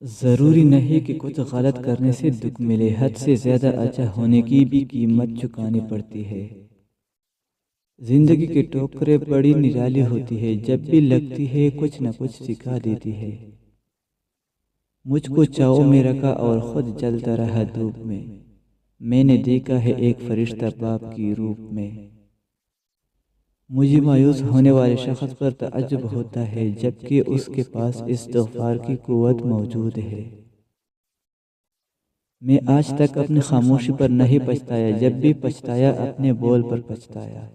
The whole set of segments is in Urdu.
ضروری نہیں کہ کچھ غلط کرنے سے دکھ ملے، حد سے زیادہ اچھا ہونے کی بھی قیمت چکانی پڑتی ہے۔ زندگی کے ٹوکرے بڑی نرالی ہوتی ہے، جب بھی لگتی ہے کچھ نہ کچھ سکھا دیتی ہے۔ مجھ کو چاؤ میں رکھا اور خود جلتا رہا دھوپ میں، میں نے دیکھا ہے ایک فرشتہ باپ کی روپ میں۔ مجھے مایوس ہونے والے شخص پر تعجب ہوتا ہے، جبکہ اس کے پاس استغفار کی قوت موجود ہے۔ میں آج تک اپنی خاموشی پر نہیں پچھتایا، جب بھی پچھتایا اپنے بول پر پچھتایا۔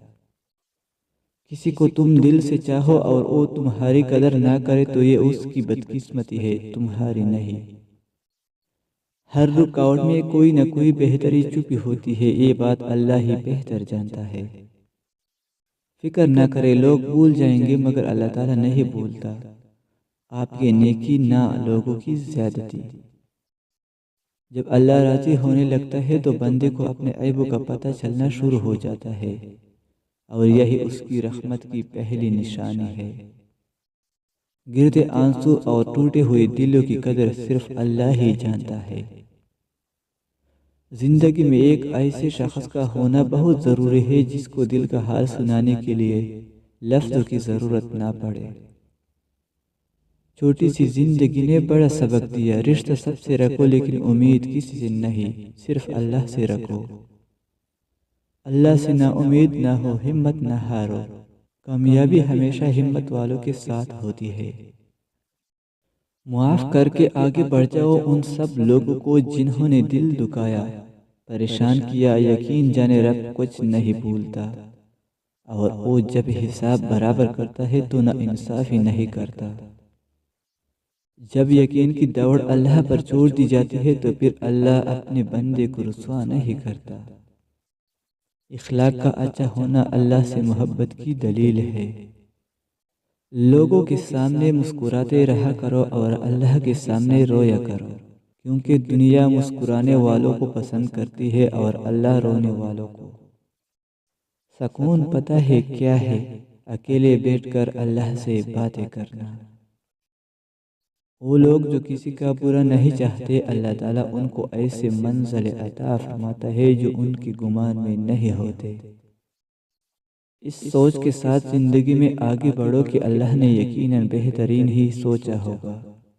کسی کو تم دل سے چاہو اور وہ تمہاری قدر نہ کرے تو یہ اس کی بدقسمتی ہے، تمہاری نہیں۔ ہر رکاوٹ میں کوئی نہ کوئی بہتری چھپی ہوتی ہے، یہ بات اللہ ہی بہتر جانتا ہے۔ فکر نہ کرے، لوگ بھول جائیں گے مگر اللہ تعالیٰ نہیں بھولتا آپ کی نیکی نہ لوگوں کی زیادتی۔ جب اللہ راضی ہونے لگتا ہے تو بندے کو اپنے عیبوں کا پتہ چلنا شروع ہو جاتا ہے، اور یہی اس کی رحمت کی پہلی نشانی ہے۔ گرتے آنسو اور ٹوٹے ہوئے دلوں کی قدر صرف اللہ ہی جانتا ہے۔ زندگی میں ایک ایسے شخص کا ہونا بہت ضروری ہے جس کو دل کا حال سنانے کے لیے لفظوں کی ضرورت نہ پڑے۔ چھوٹی سی زندگی نے بڑا سبق دیا، رشتہ سب سے رکھو لیکن امید کسی سے نہیں، صرف اللہ سے رکھو۔ اللہ سے نا امید نہ ہو، ہمت نہ ہارو، کامیابی ہمیشہ ہمت والوں کے ساتھ ہوتی ہے۔ معاف کر کے آگے بڑھ جاؤ ان سب لوگوں کو جنہوں نے دل دکھایا، پریشان کیا، یقین جانے رب کچھ نہیں بھولتا، اور وہ جب حساب برابر کرتا ہے تو نا انصافی نہیں کرتا۔ جب یقین کی دوڑ اللہ پر چھوڑ دی جاتی ہے تو پھر اللہ اپنے بندے کو رسوا نہیں کرتا۔ اخلاق کا اچھا ہونا اللہ سے محبت کی دلیل ہے۔ لوگوں کے سامنے مسکراتے رہا کرو اور اللہ کے سامنے رویا کرو، کیونکہ دنیا مسکرانے والوں کو پسند کرتی ہے اور اللہ رونے والوں کو۔ سکون پتہ ہے کیا ہے؟ اکیلے بیٹھ کر اللہ سے باتیں کرنا۔ وہ لوگ جو کسی کا برا نہیں چاہتے، اللہ تعالیٰ ان کو ایسے منزل عطا فرماتا ہے جو ان کے گمان میں نہیں ہوتے۔ اس سوچ کے ساتھ زندگی میں آگے بڑھو کہ اللہ نے یقیناً بہترین ہی سوچا ہوگا۔